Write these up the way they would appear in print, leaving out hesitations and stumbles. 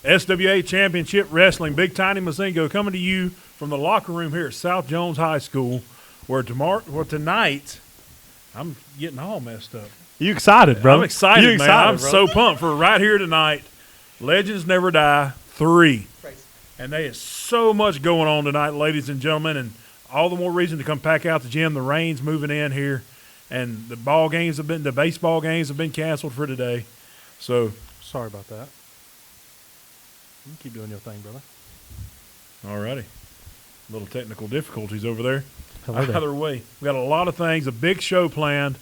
SWA Championship Wrestling. Big Tiny Mazingo coming to you from the locker room here at South Jones High School, where tonight, I'm getting all messed up. You excited, bro? I'm excited, man. I'm so pumped for right here tonight. Legends Never Die 3. And there is so much going on tonight, ladies and gentlemen, and all the more reason to come pack out the gym. The rain's moving in here, and the baseball games have been canceled for today. So sorry about that. You keep doing your thing, brother. All righty. Little technical difficulties over there. Hello there. Either way, we got a lot of things, a big show planned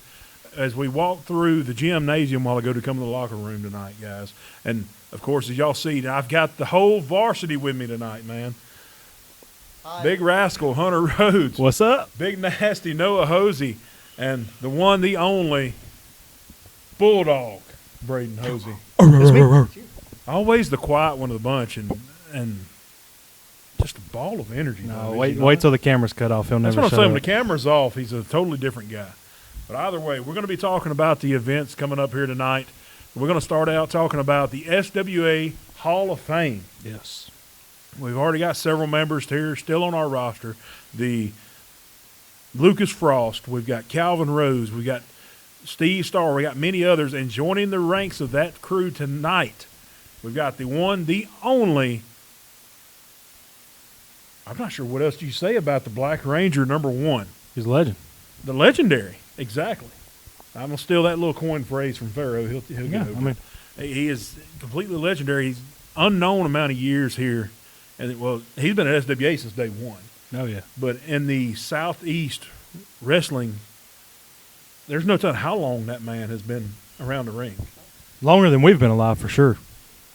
as we walk through the gymnasium while I go to come to the locker room tonight, guys. And, of course, as y'all see, I've got the whole varsity with me tonight, man. Hi. Big Rascal Hunter Rhodes. What's up? Big Nasty Noah Hosey. And the one, the only, Bulldog Braden Hosey. Always the quiet one of the bunch and just a ball of energy. No, wait till the camera's cut off. He'll never show up. That's what I'm saying. When the camera's off, he's a totally different guy. But either way, we're going to be talking about the events coming up here tonight. We're going to start out talking about the SWA Hall of Fame. Yes. We've already got several members here still on our roster. The Lucas Frost, we've got Calvin Rose, we've got Steve Starr, we got many others. And joining the ranks of that crew tonight, we've got the one, the only, I'm not sure what else you say about the Black Ranger #1. He's a legend. The legendary, exactly. I'm going to steal that little coin phrase from Pharaoh. He'll get over it. He is completely legendary. He's unknown amount of years here. And, well, he's been at SWA since day one. Oh, yeah. But in the Southeast wrestling, there's no telling how long that man has been around the ring. Longer than we've been alive, for sure.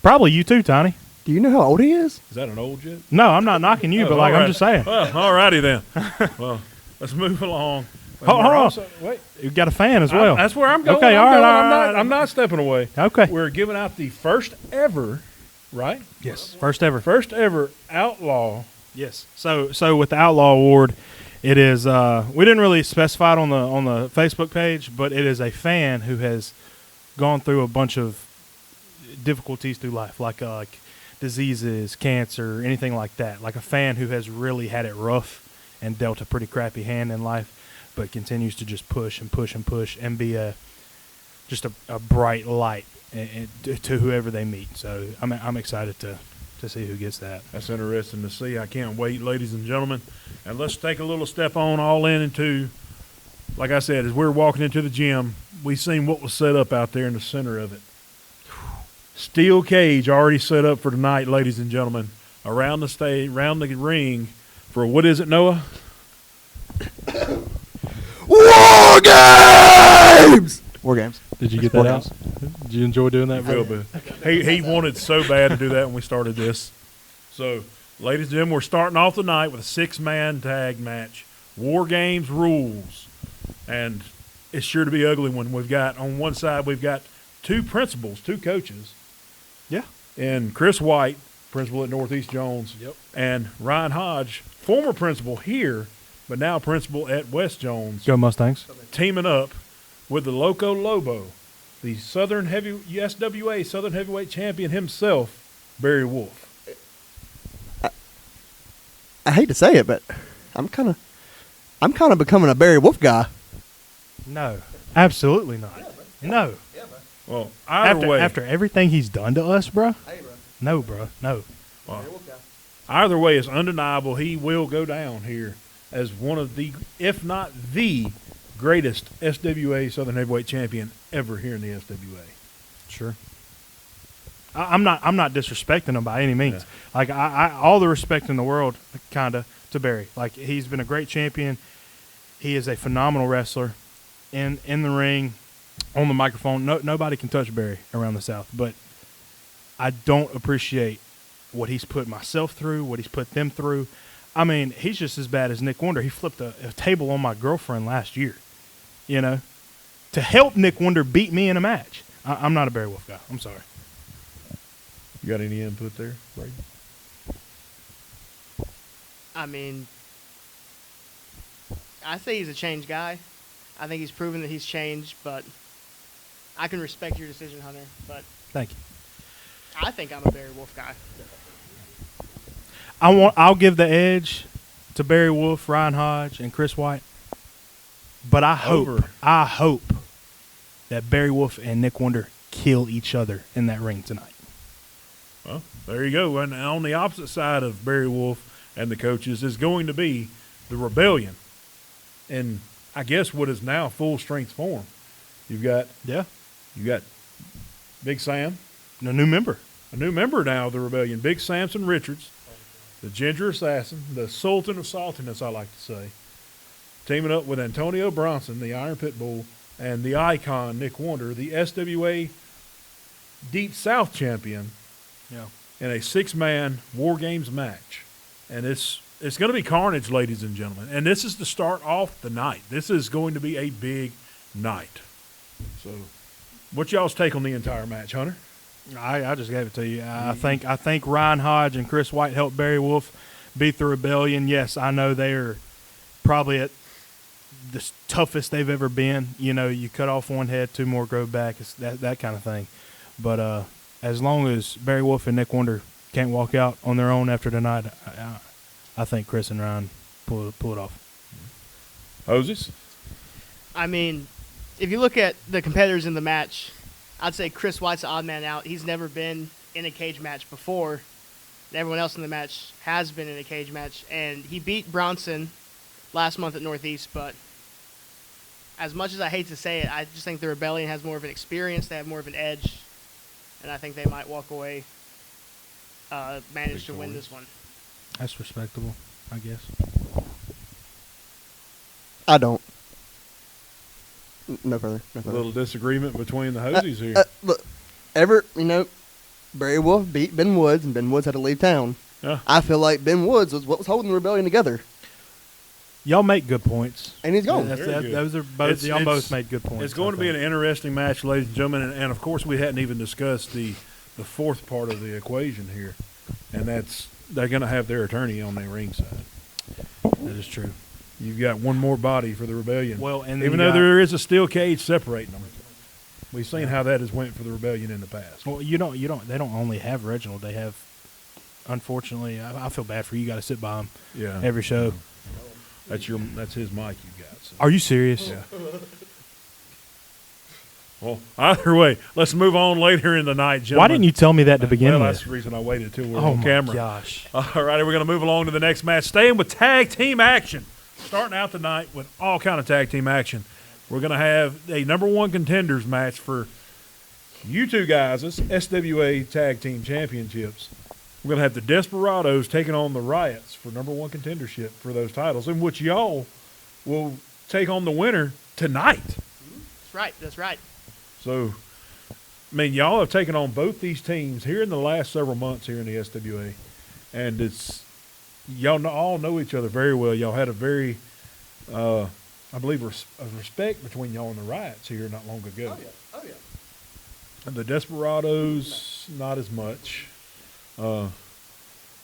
Probably you too, Tiny. Do you know how old he is? Is that an old jet? No, I'm not knocking you, but I'm just saying. Well, all righty then. Well, let's move along. Hold on. Wait. You've got a fan as well. That's where I'm going. Okay, all right. I'm not stepping away. Okay. We're giving out the first ever, right? Yes, first ever. First ever Outlaw. Yes. So with the Outlaw Award, it is we didn't really specify it on the Facebook page, but it is a fan who has gone through a bunch of difficulties through life, like diseases, cancer, anything like that. Like a fan who has really had it rough and dealt a pretty crappy hand in life, but continues to just push and push and push and be just a bright light to whoever they meet. So I'm excited to see who gets that. That's interesting to see. I can't wait, ladies and gentlemen. And let's take a little step on all in into, like I said, as we're walking into the gym, we seen what was set up out there in the center of it. Steel cage already set up for tonight, ladies and gentlemen, around the stage, around the ring for, what is it, Noah? War Games! War Games. Did you get that out? Did you enjoy doing that? Real bad. He wanted so bad to do that when we started this. So, ladies and gentlemen, we're starting off the night with a 6-man tag match. War Games rules. And it's sure to be ugly when we've got, on one side, we've got two principals, two coaches. Yeah. And Chris White, principal at Northeast Jones. Yep. And Ryan Hodge, former principal here, but now principal at West Jones. Go Mustangs. Teaming up with the Loco Lobo, the SWA Southern Heavyweight Champion himself, Barry Wolf. I hate to say it, but I'm kind of becoming a Barry Wolf guy. No, absolutely not. No. Well, after everything he's done to us, bro. Hey, bro. No, bro. No. Well, either way, it's undeniable. He will go down here as one of the, if not the greatest SWA Southern Heavyweight Champion ever here in the SWA. Sure. I'm not disrespecting him by any means. Yeah. Like I all the respect in the world, kinda, to Barry. Like, he's been a great champion. He is a phenomenal wrestler in the ring, on the microphone. Nobody can touch Barry around the South, but I don't appreciate what he's put myself through, what he's put them through. I mean, he's just as bad as Nick Wonder. He flipped a table on my girlfriend last year, to help Nick Wonder beat me in a match. I'm not a Barry Wolf guy. I'm sorry. You got any input there, Brady? I mean, I say he's a changed guy. I think he's proven that he's changed, but I can respect your decision, Hunter. But thank you. I think I'm a Barry Wolf guy. I'll give the edge to Barry Wolf, Ryan Hodge, and Chris White. But I hope that Barry Wolf and Nick Wonder kill each other in that ring tonight. Well, there you go. And on the opposite side of Barry Wolf and the coaches is going to be the Rebellion. And I guess what is now full strength form. You got Big Sam, A new member. a new member now of the Rebellion, Big Samson Richards, the Ginger Assassin, the Sultan of Saltiness, I like to say, teaming up with Antonio Bronson, the Iron Pit Bull, and the Icon, Nick Wonder, the SWA Deep South champion, in a 6-man War Games match. And it's going to be carnage, ladies and gentlemen. And this is to start off the night. This is going to be a big night. So, what's y'all's take on the entire match, Hunter? I just gave it to you. I think Ryan Hodge and Chris White helped Barry Wolf beat the Rebellion. Yes, I know they are probably at the toughest they've ever been. You know, you cut off one head, 2 more grow back. It's that kind of thing. But as long as Barry Wolf and Nick Wonder can't walk out on their own after tonight, I think Chris and Ryan pull it off. Hoses? I mean, if you look at the competitors in the match, I'd say Chris White's the odd man out. He's never been in a cage match before. Everyone else in the match has been in a cage match. And he beat Bronson last month at Northeast. But as much as I hate to say it, I just think the Rebellion has more of an experience. They have more of an edge. And I think they might walk away, manage to win this one. That's respectable, I guess. I don't. No further. A little disagreement between the Hosies here. Look, Barry Wolf beat Ben Woods, and Ben Woods had to leave town. Yeah. I feel like Ben Woods was what was holding the Rebellion together. Y'all make good points. And he's gone. Those are both. Y'all both made good points. It's going to be an interesting match, ladies and gentlemen. And of course, we hadn't even discussed the fourth part of the equation here. And that's they're going to have their attorney on their ringside. That is true. You've got one more body for the Rebellion. Well, and even though there is a steel cage separating them, we've seen how that has went for the Rebellion in the past. Well, you don't. They don't only have Reginald. They have. Unfortunately, I feel bad for you. You got to sit by him. Yeah. Every show. That's his mic you got. So. Are you serious? Yeah. Well, either way, let's move on later in the night, gentlemen. Why didn't you tell me that to begin with? That's the reason I waited till we're on camera. Oh, my gosh. All righty, we're going to move along to the next match. Staying with tag team action. Starting out tonight with all kind of tag team action. We're going to have a number 1 contenders match for you two guys' SWA Tag Team Championships. We're going to have the Desperados taking on the Riots for number 1 contendership for those titles, in which y'all will take on the winner tonight. That's right. So, I mean, y'all have taken on both these teams here in the last several months here in the SWA, and y'all all know each other very well. Y'all had a very, I believe, a respect between y'all and the Riots here not long ago. Oh, yeah. And the Desperados, not as much. We'll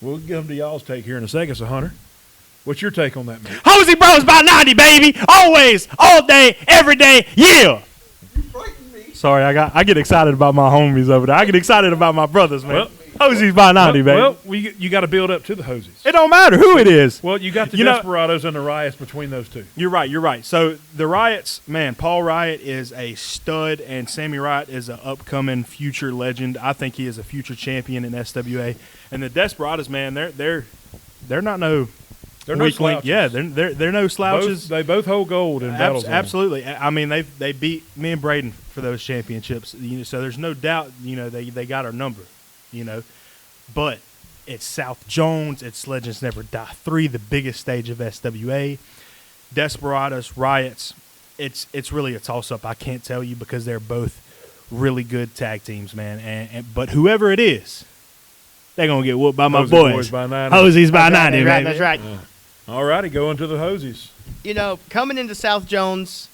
give them to y'all's take here in a second. So, Hunter, what's your take on that match? Hosey Bros by 90, baby. Always, all day, every day, yeah. You frightened me. Sorry, I get excited about my homies over there. I get excited about my brothers, man. Well, Hosey's by 90, baby. Well, you got to build up to the Hosies. It don't matter who it is. Well, you got the Desperados and the Riots between those two. You're right. So the Riots, man, Paul Riot is a stud, and Sammy Riot is an upcoming future legend. I think he is a future champion in SWA. And the Desperados, man, they're not no They're no weak link. slouches. Yeah, they're no slouches. They both hold gold in battles. Absolutely. I mean, they beat me and Braden for those championships. So there's no doubt. They got our number. But it's South Jones. It's Legends Never Die 3, the biggest stage of SWA. Desperados, Riots. It's really a toss-up. I can't tell you because they're both really good tag teams, man. But whoever it is, they're going to get whooped by my boys. By 90. Hosies by 90, That's baby. That's right. Yeah. All righty, going to the Hosies. Coming into South Jones,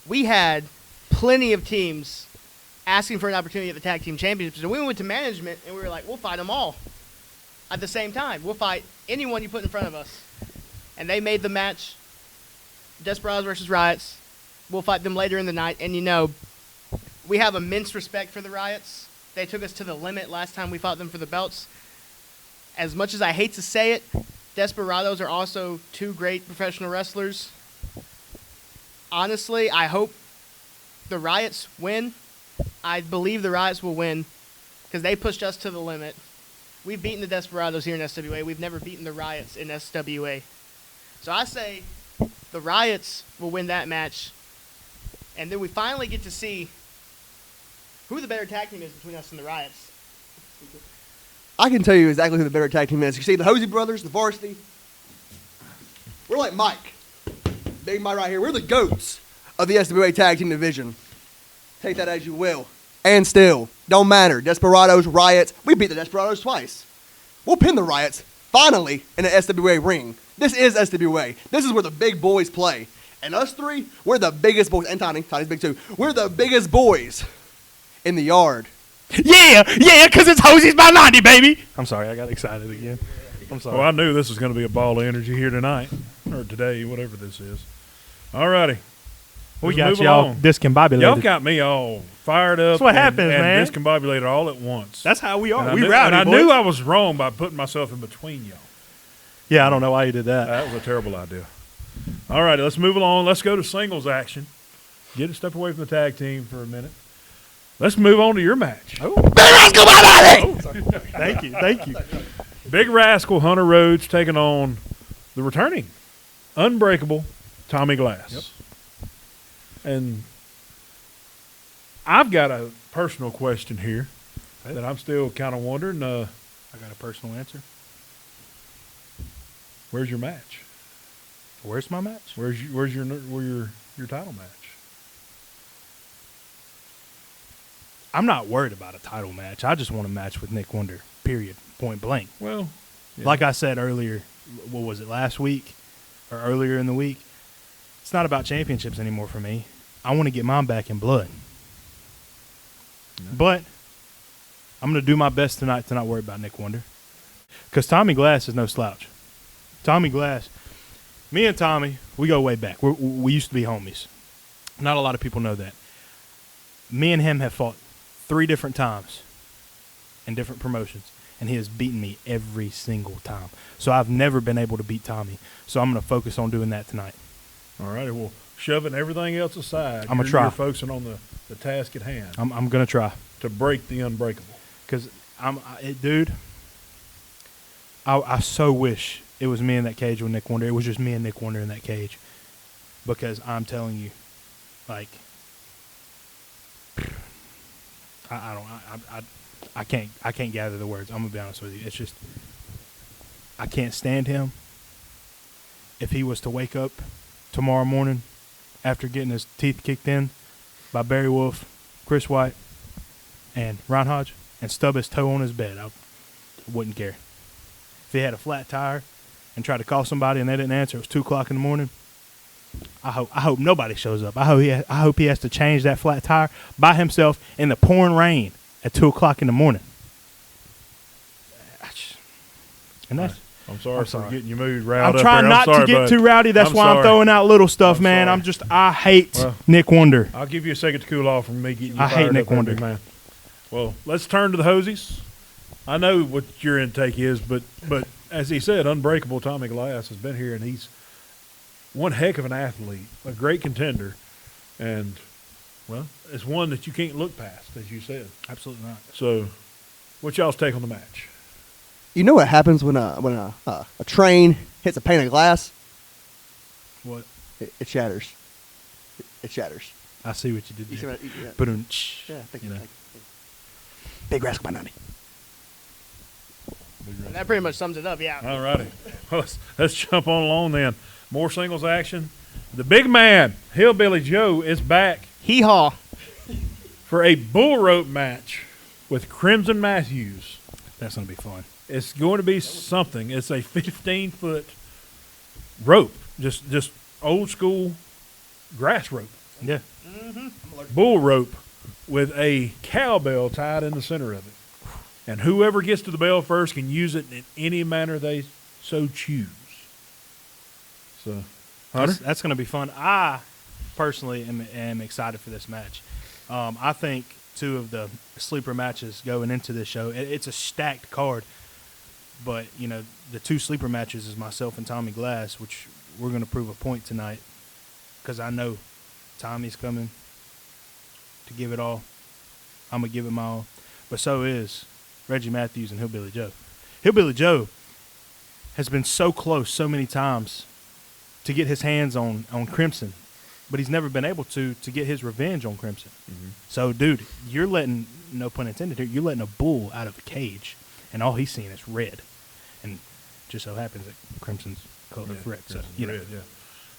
we had plenty of teams asking for an opportunity at the tag team championships. And we went to management, and we were like, we'll fight them all at the same time. We'll fight anyone you put in front of us. And they made the match, Desperados versus Riots. We'll fight them later in the night. And, we have immense respect for the Riots. they took us to the limit last time we fought them for the belts. As much as I hate to say it, Desperados are also two great professional wrestlers. Honestly, I hope the Riots win. I believe the Riots will win because they pushed us to the limit. We've beaten the Desperados here in SWA. We've never beaten the Riots in SWA. So I say the Riots will win that match. And then we finally get to see who the better tag team is between us and the Riots. I can tell you exactly who the better tag team is. You see the Hosey brothers, the varsity. We're like Mike. Big Mike right here. We're the GOATs of the SWA tag team division. Take that as you will. And still, don't matter. Desperados, Riots. We beat the Desperados twice. We'll pin the Riots, finally, in an SWA ring. This is SWA. This is where the big boys play. And us three, we're the biggest boys. And Tiny. Tiny's big too. We're the biggest boys in the yard. Yeah, because it's Hosey's by 90, baby. I'm sorry, I got excited again. I'm sorry. Well, I knew this was going to be a ball of energy here tonight, or today, whatever this is. All righty. We Let's got move y'all along. discombobulated. Y'all got me all fired up. That's what and, happens, and man. discombobulated all at once. That's how we are. And We I knew, rowdy, and I boys. knew I was wrong by putting myself in between y'all. Yeah, I don't know why you did that. That was a terrible idea. All righty, let's move along. Let's go to singles action. Get a step away from the tag team for a minute. Let's move on to your match. Oh, thank you. Big Rascal Hunter Rhodes taking on the returning unbreakable Tommy Glass. Yep. And I've got a personal question here that I'm still kind of wondering. I got a personal answer. Where's your match? Where's my match? Where's your title match? I'm not worried about a title match. I just want a match with Nick Wonder, period, point blank. Well, yeah. Like I said earlier, what was it, last week or earlier in the week? It's not about championships anymore for me. I want to get mine back in blood. Yeah. But I'm going to do my best tonight to not worry about Nick Wonder. Because Tommy Glass is no slouch. Tommy Glass, me and Tommy, we go way back. We used to be homies. Not a lot of people know that. Me and him have fought 3 different times in different promotions, and he has beaten me every single time. So I've never been able to beat Tommy. So I'm going to focus on doing that tonight. All righty. Well, shoving everything else aside, I'm gonna try. You're focusing on the task at hand I'm going to try. to break the unbreakable. Because, dude, I so wish it was me in that cage with Nick Wonder. It was just me and Nick Wonder in that cage. Because I'm telling you, like, I can't gather the words. I'm gonna be honest with you. It's just I can't stand him. If he was to wake up tomorrow morning after getting his teeth kicked in by Barry Wolf, Chris White, and Ron Hodge, and stub his toe on his bed, I wouldn't care. If he had a flat tire and tried to call somebody and they didn't answer, it was 2:00 in the morning. I hope nobody shows up. I hope he has to change that flat tire by himself in the pouring rain at 2:00 in the morning. And that's. I'm sorry I'm for sorry. getting your mood riled I'm up trying there. not to get too rowdy. That's why I'm throwing out little stuff, man. sorry. I hate Well, Nick Wonder. I'll give you a second to cool off from me getting you I hate fired Nick up there, Wonder. big man. Well, let's turn to the Hosies. I know what your intake is, but as he said, unbreakable Tommy Glass has been here, and he's one heck of an athlete, a great contender, and, well, it's one that you can't look past, as you said. Absolutely not. So, what's y'all's take on the match? You know what happens when a train hits a pane of glass? What? It shatters. It shatters. I see what you did You see there. what yeah. Ba-dum-tsh. Thank You you. know. Thank you. Big Rascal by 90. That pretty much sums it up, yeah. All righty. Well, let's jump on along then. More singles action. The big man, Hillbilly Joe, is back Hee-haw. for a bull rope match with Crimson Matthews. That's going to be fun. It's going to be something. It's a 15-foot rope, just old school grass rope, Yeah. bull rope with a cowbell tied in the center of it. And whoever gets to the bell first can use it in any manner they so choose. So, Hunter? That's going to be fun. I personally am excited for this match. I think two of the sleeper matches going into this show. It's a stacked card, but the two sleeper matches is myself and Tommy Glass, which we're going to prove a point tonight because I know Tommy's coming to give it all. I'm going to give it my all, but so is Reggie Matthews and Hillbilly Joe. Hillbilly Joe has been so close so many times to get his hands on Crimson, but he's never been able to get his revenge on Crimson. Mm-hmm. So, dude, you're letting, no pun intended here, you're letting a bull out of a cage, and all he's seeing is red. And just so happens that Crimson's color of red. So, red,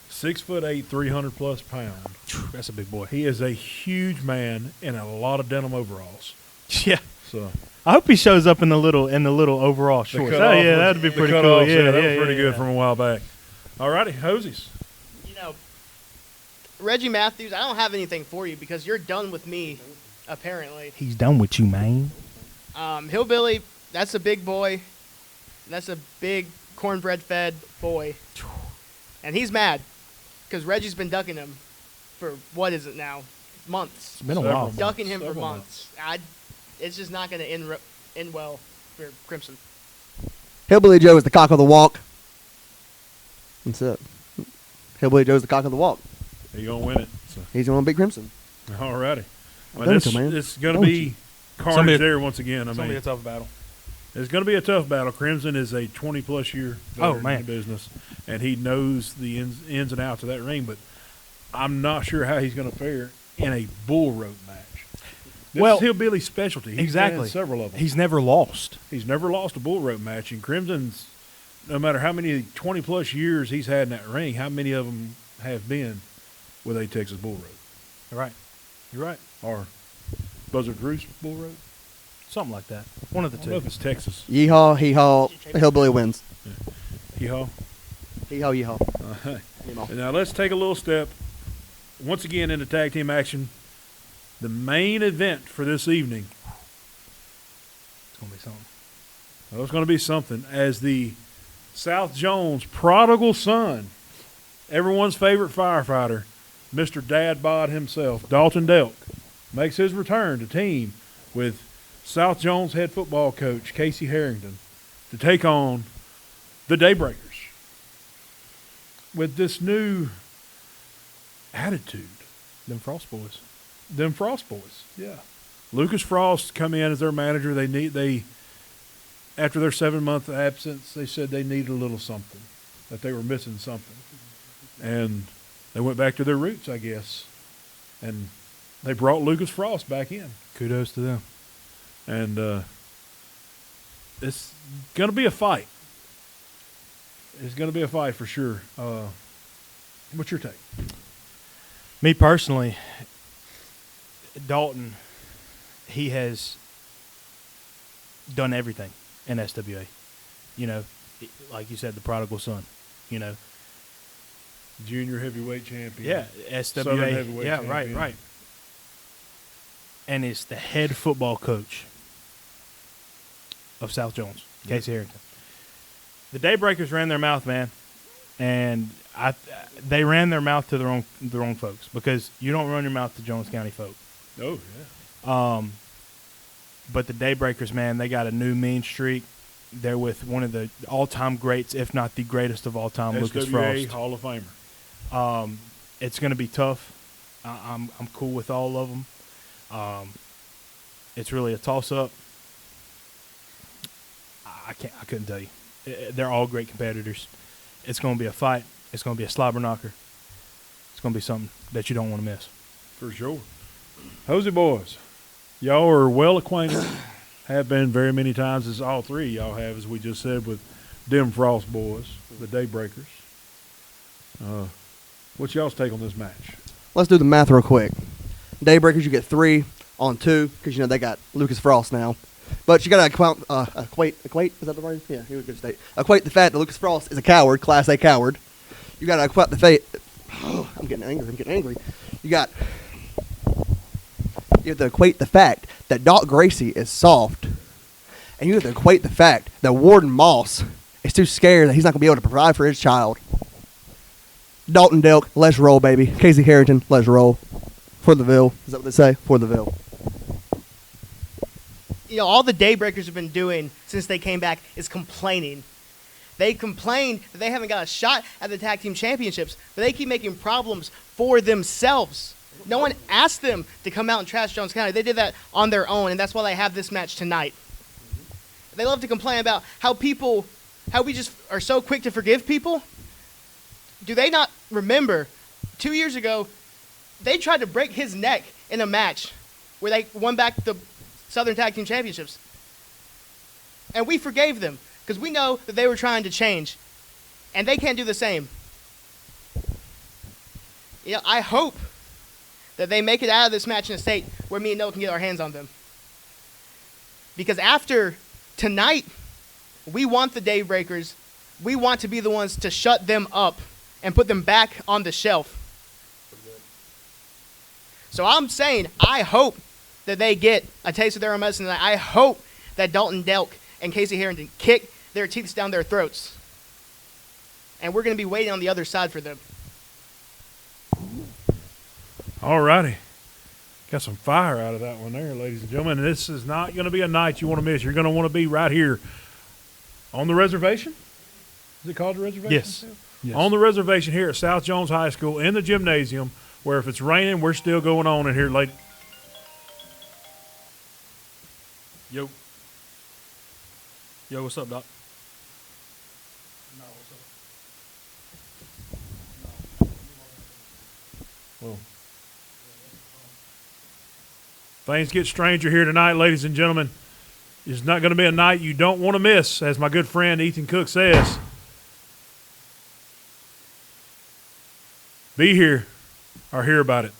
6'8", 300+ pounds. That's a big boy. He is a huge man in a lot of denim overalls. Yeah. So I hope he shows up in the little overall shorts. Oh yeah, that'd be pretty cool. Yeah, that was pretty good from a while back. All righty, Hosies. Reggie Matthews, I don't have anything for you because you're done with me, apparently. He's done with you, man. Hillbilly, that's a big boy. That's a big cornbread-fed boy. And he's mad because Reggie's been ducking him for, what is it now, months. It's been a while. Ducking him for months. It's just not going to end well for Crimson. Hillbilly Joe is the cock of the walk. That's it. Hillbilly Joe's the cock of the walk. He's going to win it. So. He's going to beat Crimson. All righty. Well, Don't you, man. it's going to be carnage there once again. It's going to be a tough battle. It's going to be a tough battle. Crimson is a 20-plus year veteran in the business, and he knows the ins and outs of that ring, but I'm not sure how he's going to fare in a bull rope match. This is Hillbilly's specialty. He's been in several of them. He's never lost. He's never lost a bull rope match, and Crimson's, no matter how many 20-plus years he's had in that ring, how many of them have been with a Texas bull rope. You're right. Or Buzzard Roost bull rope. Something like that. One of the I don't know two. if it's Texas. Yeehaw, hee-haw, Hillbilly wins. Yeehaw. Hee-haw, yeehaw. And now let's take a little step once again into tag team action. The main event for this evening. It's going to be something. Well, it's going to be something. As the South Jones prodigal son, everyone's favorite firefighter, Mr. Dad Bod himself, Dalton Delk, makes his return to team with South Jones head football coach Casey Harrington to take on the Daybreakers with this new attitude. Them Frost Boys. Them Frost Boys, yeah. Lucas Frost come in as their manager. They after their 7-month absence, they said they needed a little something, that they were missing something, and they went back to their roots, I guess, and they brought Lucas Frost back in. Kudos to them. And it's going to be a fight. It's going to be a fight for sure. What's your take? Me personally, Dalton, he has done everything in SWA. Like you said, the prodigal son. Junior heavyweight champion. Yeah, Southern SWA. heavyweight Yeah, champion. right. And it's the head football coach of South Jones, Casey Harrington. The Daybreakers ran their mouth, man, and they ran their mouth to their own folks because you don't run your mouth to Jones County folk. Oh yeah. But the Daybreakers, man, they got a new mean streak. They're with one of the all-time greats, if not the greatest of all time, Lucas SWA Frost. Hall of Famer. It's going to be tough. I'm cool with all of them. It's really a toss-up. I couldn't tell you. They're all great competitors. It's going to be a fight. It's going to be a slobber knocker. It's going to be something that you don't want to miss. For sure. Hosey boys, y'all are well acquainted, have been very many times, as all three of y'all have, as we just said, with them Frost boys, the Daybreakers. What's y'all's take on this match? Let's do the math real quick. Daybreakers, you get 3 on 2 because, they got Lucas Frost now. But you got to equate, is that the right? Yeah, here we go. Equate the fact that Lucas Frost is a coward, Class A coward. You got to equate the fact. I'm getting angry. You have to equate the fact that Doc Gracie is soft. And you have to equate the fact that Warden Moss is too scared that he's not going to be able to provide for his child. Dalton Delk, let's roll, baby. Casey Harrington, let's roll. For the Ville. Is that what they say? For the Ville. all the Daybreakers have been doing since they came back is complaining. They complain that they haven't got a shot at the tag team championships, but they keep making problems for themselves. No one asked them to come out and trash Jones County. They did that on their own, and that's why they have this match tonight. They love to complain about how we just are so quick to forgive people. Do they not remember 2 years ago, they tried to break his neck in a match where they won back the Southern Tag Team Championships? And we forgave them because we know that they were trying to change, and they can't do the same. I hope that they make it out of this match in a state where me and Noah can get our hands on them. Because after tonight, we want the Daybreakers. We want to be the ones to shut them up and put them back on the shelf. So I'm saying I hope that they get a taste of their own medicine tonight. I hope that Dalton Delk and Casey Harrington kick their teeth down their throats. And we're going to be waiting on the other side for them. All righty. Got some fire out of that one there, ladies and gentlemen. And this is not going to be a night you want to miss. You're going to want to be right here on the reservation. Is it called the reservation? Yes. On the reservation here at South Jones High School in the gymnasium, where if it's raining, we're still going on in here, lady. Yo, what's up, Doc? Well, things get stranger here tonight, ladies and gentlemen. It's not going to be a night you don't want to miss, as my good friend Ethan Cook says. Be here or hear about it.